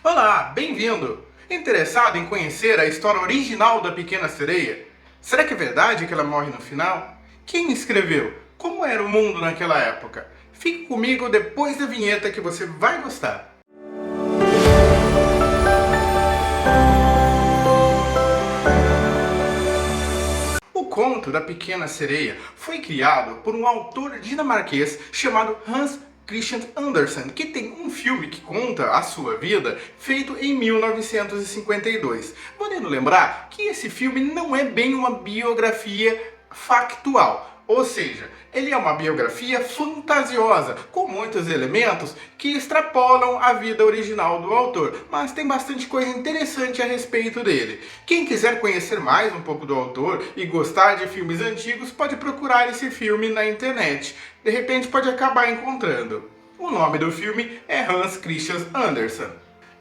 Olá, bem-vindo! Interessado em conhecer a história original da Pequena Sereia? Será que é verdade que ela morre no final? Quem escreveu? Como era o mundo naquela época? Fique comigo depois da vinheta que você vai gostar. O conto da Pequena Sereia foi criado por um autor dinamarquês chamado Hans Christian Andersen, que tem um filme que conta a sua vida, feito em 1952. Podendo lembrar que esse filme não é bem uma biografia factual, ou seja, ele é uma biografia fantasiosa, com muitos elementos que extrapolam a vida original do autor, mas tem bastante coisa interessante a respeito dele. Quem quiser conhecer mais um pouco do autor e gostar de filmes antigos, pode procurar esse filme na internet. De repente pode acabar encontrando. O nome do filme é Hans Christian Andersen.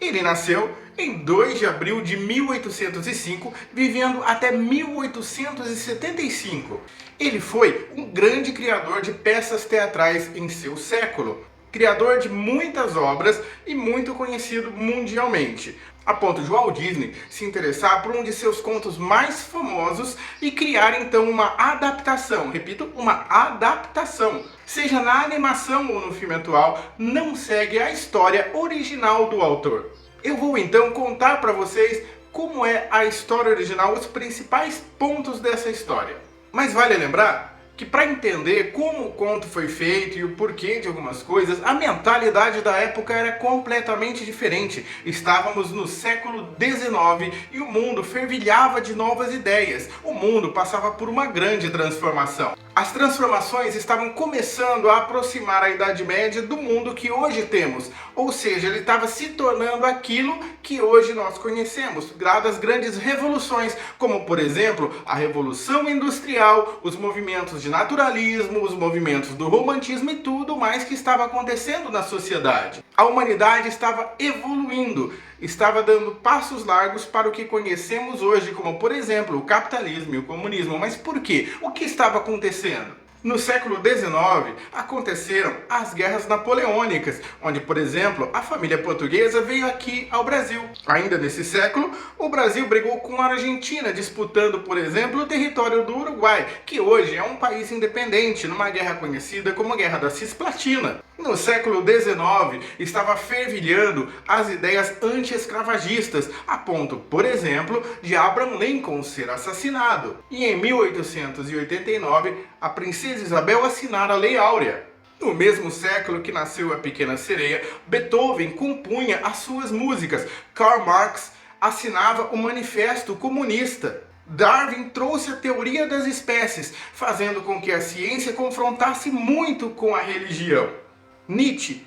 Ele nasceu em 2 de abril de 1805, vivendo até 1875. Ele foi um grande criador de peças teatrais em seu século, criador de muitas obras e muito conhecido mundialmente, a ponto de Walt Disney se interessar por um de seus contos mais famosos e criar então uma adaptação, repito, uma adaptação. Seja na animação ou no filme atual, não segue a história original do autor. Eu vou então contar para vocês como é a história original, os principais pontos dessa história. Mas vale lembrar que para entender como o conto foi feito e o porquê de algumas coisas, a mentalidade da época era completamente diferente. Estávamos no século XIX e o mundo fervilhava de novas ideias. O mundo passava por uma grande transformação. As transformações estavam começando a aproximar a Idade Média do mundo que hoje temos. Ou seja, ele estava se tornando aquilo que hoje nós conhecemos, graças às grandes revoluções, como por exemplo, a Revolução Industrial, os movimentos de naturalismo, os movimentos do romantismo e tudo mais que estava acontecendo na sociedade. A humanidade estava evoluindo, estava dando passos largos para o que conhecemos hoje, como por exemplo, o capitalismo e o comunismo. Mas por quê? O que estava acontecendo? No século XIX, aconteceram as guerras napoleônicas, onde, por exemplo, a família portuguesa veio aqui ao Brasil. Ainda nesse século, o Brasil brigou com a Argentina, disputando, por exemplo, o território do Uruguai, que hoje é um país independente, numa guerra conhecida como a Guerra da Cisplatina. No século XIX, estava fervilhando as ideias anti-escravagistas, a ponto, por exemplo, de Abraham Lincoln ser assassinado. E em 1889, a princesa Isabel assinara a Lei Áurea. No mesmo século que nasceu a Pequena Sereia, Beethoven compunha as suas músicas. Karl Marx assinava o Manifesto Comunista. Darwin trouxe a teoria das espécies, fazendo com que a ciência confrontasse muito com a religião. Nietzsche,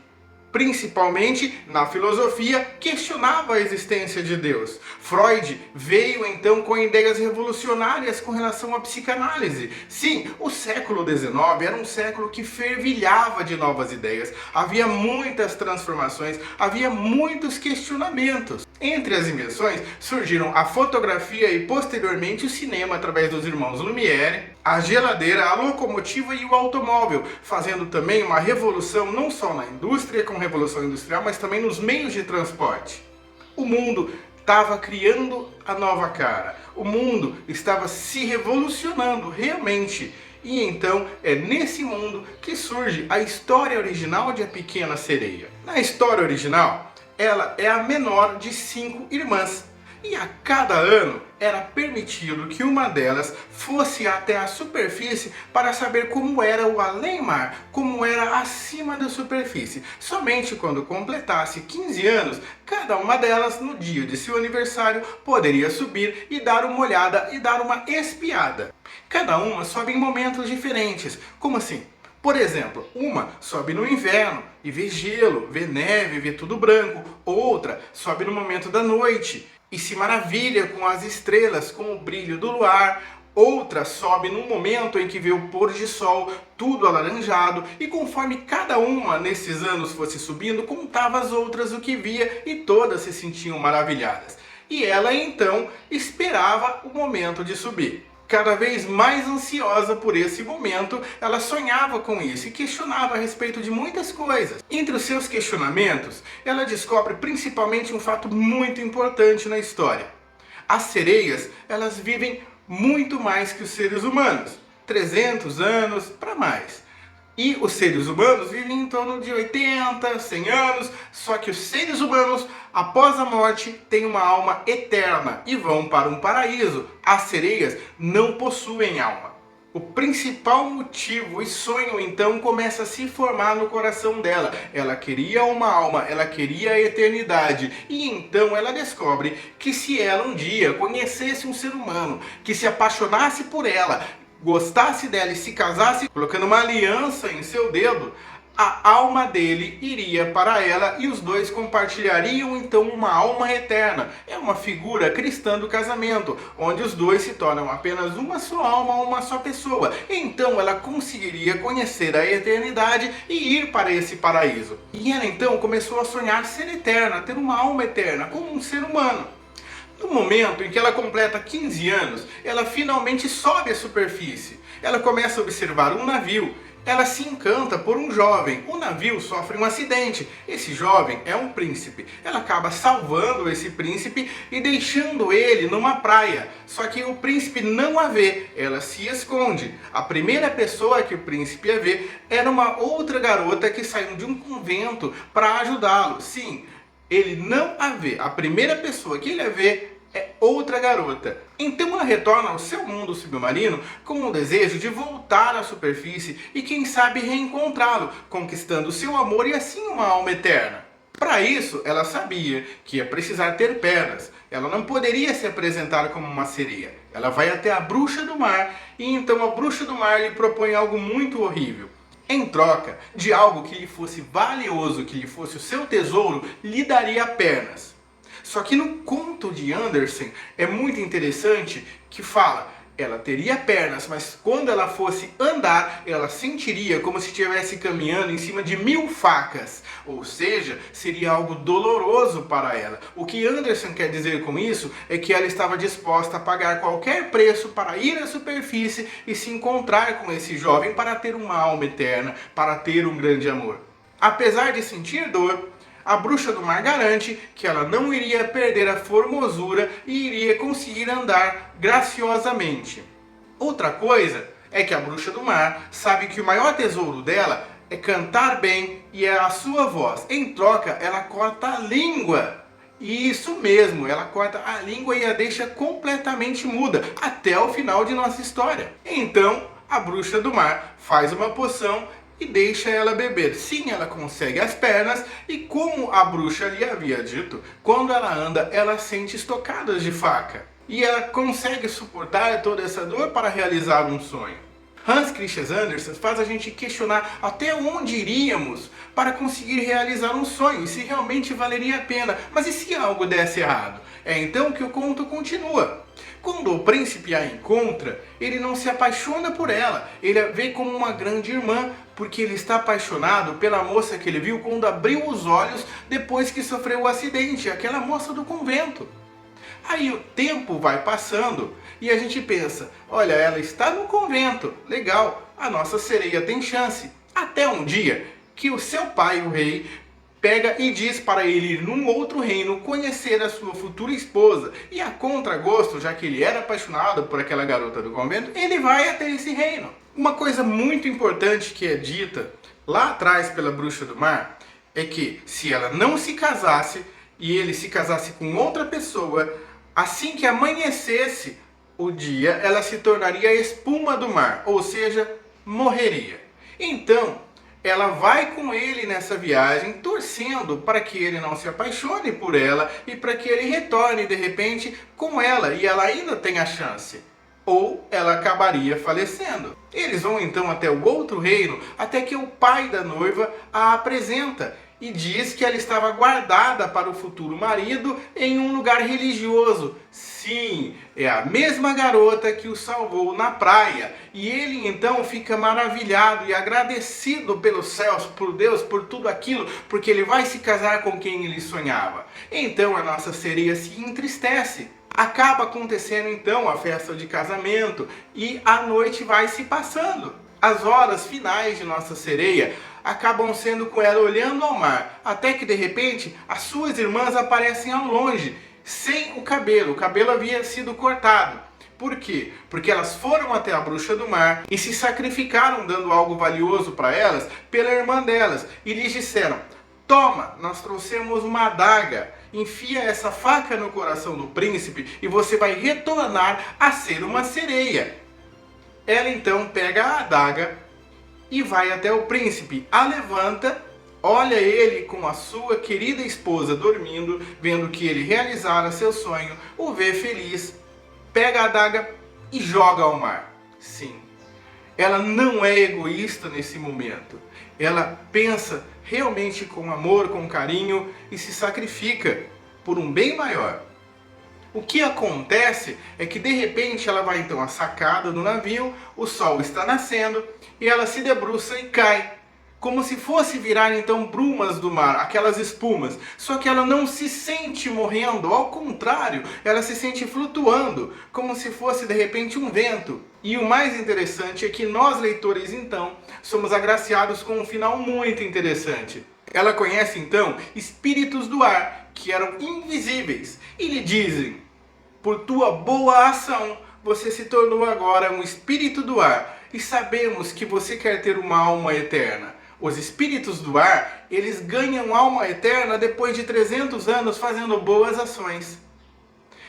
principalmente na filosofia, questionava a existência de Deus. Freud veio então com ideias revolucionárias com relação à psicanálise. Sim, o século XIX era um século que fervilhava de novas ideias. Havia muitas transformações, havia muitos questionamentos. Entre as invenções surgiram a fotografia e posteriormente o cinema através dos irmãos Lumière, a geladeira, a locomotiva e o automóvel, fazendo também uma revolução não só na indústria, com a Revolução Industrial, mas também nos meios de transporte. O mundo estava criando a nova cara, o mundo estava se revolucionando realmente. E então é nesse mundo que surge a história original de A Pequena Sereia. Na história original, ela é a menor de 5 irmãs. E a cada ano era permitido que uma delas fosse até a superfície para saber como era o além-mar, como era acima da superfície. Somente quando completasse 15 anos, cada uma delas, no dia de seu aniversário, poderia subir e dar uma olhada e dar uma espiada. Cada uma sobe em momentos diferentes. Como assim? Por exemplo, uma sobe no inverno e vê gelo, vê neve, vê tudo branco. Outra sobe no momento da noite e se maravilha com as estrelas, com o brilho do luar. Outra sobe num momento em que vê o pôr de sol, tudo alaranjado, e conforme cada uma nesses anos fosse subindo, contava às outras o que via e todas se sentiam maravilhadas. E ela então esperava o momento de subir. Cada vez mais ansiosa por esse momento, ela sonhava com isso e questionava a respeito de muitas coisas. Entre os seus questionamentos, ela descobre principalmente um fato muito importante na história. As sereias, elas vivem muito mais que os seres humanos, 300 anos para mais. E os seres humanos vivem em torno de 80, 100 anos, só que os seres humanos, após a morte, têm uma alma eterna e vão para um paraíso. As sereias não possuem alma. O principal motivo e sonho então começa a se formar no coração dela. Ela queria uma alma, ela queria a eternidade. E então ela descobre que se ela um dia conhecesse um ser humano, que se apaixonasse por ela, gostasse dela e se casasse, colocando uma aliança em seu dedo, a alma dele iria para ela e os dois compartilhariam então uma alma eterna. É uma figura cristã do casamento, onde os dois se tornam apenas uma só alma, uma só pessoa. Então ela conseguiria conhecer a eternidade e ir para esse paraíso. E ela então começou a sonhar ser eterna, ter uma alma eterna, como um ser humano. No momento em que ela completa 15 anos, ela finalmente sobe à superfície. Ela começa a observar um navio. Ela se encanta por um jovem. O navio sofre um acidente. Esse jovem é um príncipe. Ela acaba salvando esse príncipe e deixando ele numa praia. Só que o príncipe não a vê. Ela se esconde. A primeira pessoa que o príncipe a vê era uma outra garota que saiu de um convento para ajudá-lo. Sim, ele não a vê. A primeira pessoa que ele a vê é outra garota. Então ela retorna ao seu mundo submarino com o desejo de voltar à superfície e quem sabe reencontrá-lo, conquistando seu amor e assim uma alma eterna. Para isso, ela sabia que ia precisar ter pernas. Ela não poderia se apresentar como uma sereia. Ela vai até a bruxa do mar e então a bruxa do mar lhe propõe algo muito horrível. Em troca de algo que lhe fosse valioso, que lhe fosse o seu tesouro, lhe daria pernas. Só que no conto de Andersen é muito interessante que fala, ela teria pernas, mas quando ela fosse andar, ela sentiria como se estivesse caminhando em cima de 1000 facas. Ou seja, seria algo doloroso para ela. O que Andersen quer dizer com isso é que ela estava disposta a pagar qualquer preço para ir à superfície e se encontrar com esse jovem para ter uma alma eterna, para ter um grande amor. Apesar de sentir dor, a bruxa do mar garante que ela não iria perder a formosura e iria conseguir andar graciosamente. Outra coisa é que a bruxa do mar sabe que o maior tesouro dela é cantar bem e é a sua voz. Em troca, ela corta a língua. E isso mesmo, ela corta a língua e a deixa completamente muda, até o final de nossa história. Então, a bruxa do mar faz uma poção e deixa ela beber. Sim, ela consegue as pernas e, como a bruxa lhe havia dito, quando ela anda, ela sente estocadas de faca. E ela consegue suportar toda essa dor para realizar um sonho. Hans Christian Andersen faz a gente questionar até onde iríamos para conseguir realizar um sonho, e se realmente valeria a pena. Mas e se algo desse errado? É então que o conto continua. Quando o príncipe a encontra, ele não se apaixona por ela, ele a vê como uma grande irmã, porque ele está apaixonado pela moça que ele viu quando abriu os olhos depois que sofreu o acidente, aquela moça do convento. Aí o tempo vai passando e a gente pensa, olha, ela está no convento, legal, a nossa sereia tem chance. Até um dia que o seu pai, o rei, pega e diz para ele ir num outro reino conhecer a sua futura esposa. E a contragosto, já que ele era apaixonado por aquela garota do convento, ele vai até esse reino. Uma coisa muito importante que é dita lá atrás pela bruxa do mar é que se ela não se casasse e ele se casasse com outra pessoa, assim que amanhecesse o dia, ela se tornaria espuma do mar, ou seja, morreria. Então, ela vai com ele nessa viagem, torcendo para que ele não se apaixone por ela e para que ele retorne de repente com ela e ela ainda tenha chance. Ou ela acabaria falecendo. Eles vão então até o outro reino, até que o pai da noiva a apresenta e diz que ela estava guardada para o futuro marido em um lugar religioso. Sim, é a mesma garota que o salvou na praia. E ele então fica maravilhado e agradecido pelos céus, por Deus, por tudo aquilo, porque ele vai se casar com quem ele sonhava. Então a nossa sereia se entristece. Acaba acontecendo então a festa de casamento e a noite vai se passando. As horas finais de nossa sereia acabam sendo com ela olhando ao mar, até que de repente as suas irmãs aparecem ao longe, sem o cabelo havia sido cortado. Por quê? Porque elas foram até a bruxa do mar e se sacrificaram dando algo valioso para elas pela irmã delas e lhes disseram: toma, nós trouxemos uma adaga, enfia essa faca no coração do príncipe e você vai retornar a ser uma sereia. Ela então pega a adaga e vai até o príncipe, a levanta, olha ele com a sua querida esposa dormindo, vendo que ele realizara seu sonho, o vê feliz, pega a adaga e joga ao mar. Sim, ela não é egoísta nesse momento. Ela pensa realmente com amor, com carinho e se sacrifica por um bem maior. O que acontece é que de repente ela vai então à sacada do navio, o sol está nascendo e ela se debruça e cai, como se fosse virar então brumas do mar, aquelas espumas. Só que ela não se sente morrendo, ao contrário, ela se sente flutuando, como se fosse de repente um vento. E o mais interessante é que nós leitores então somos agraciados com um final muito interessante. Ela conhece então espíritos do ar, que eram invisíveis, e lhe dizem: por tua boa ação, você se tornou agora um espírito do ar, e sabemos que você quer ter uma alma eterna. Os espíritos do ar, eles ganham alma eterna depois de 300 anos fazendo boas ações.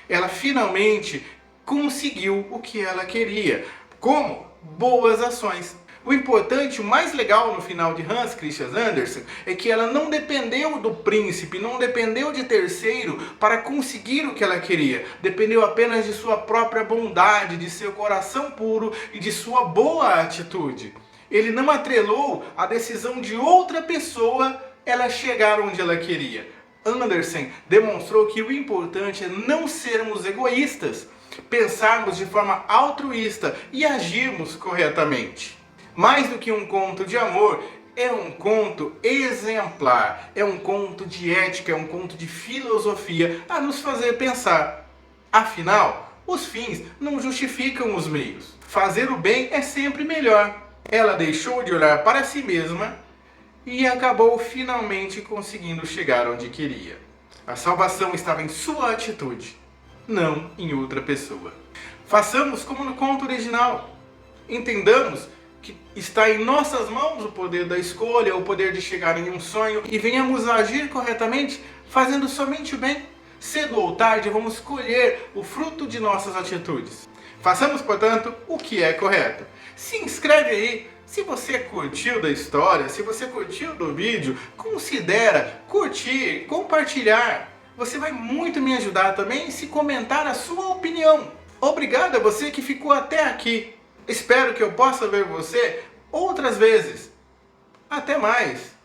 Ela finalmente conseguiu o que ela queria. Como? Boas ações. O importante, o mais legal no final de Hans Christian Andersen é que ela não dependeu do príncipe, não dependeu de terceiro para conseguir o que ela queria. Dependeu apenas de sua própria bondade, de seu coração puro e de sua boa atitude. Ele não atrelou a decisão de outra pessoa ela chegar onde ela queria. Andersen demonstrou que o importante é não sermos egoístas, pensarmos de forma altruísta e agirmos corretamente. Mais do que um conto de amor, é um conto exemplar, é um conto de ética, é um conto de filosofia a nos fazer pensar. Afinal, os fins não justificam os meios. Fazer o bem é sempre melhor. Ela deixou de olhar para si mesma e acabou finalmente conseguindo chegar onde queria. A salvação estava em sua atitude, não em outra pessoa. Façamos como no conto original. Entendamos que está em nossas mãos o poder da escolha, o poder de chegar em um sonho, e venhamos a agir corretamente, fazendo somente o bem. Cedo ou tarde vamos colher o fruto de nossas atitudes. Façamos, portanto, o que é correto. Se inscreve aí. Se você curtiu da história, se você curtiu do vídeo, considera curtir, compartilhar. Você vai muito me ajudar também se comentar a sua opinião. Obrigado a você que ficou até aqui. Espero que eu possa ver você outras vezes. Até mais!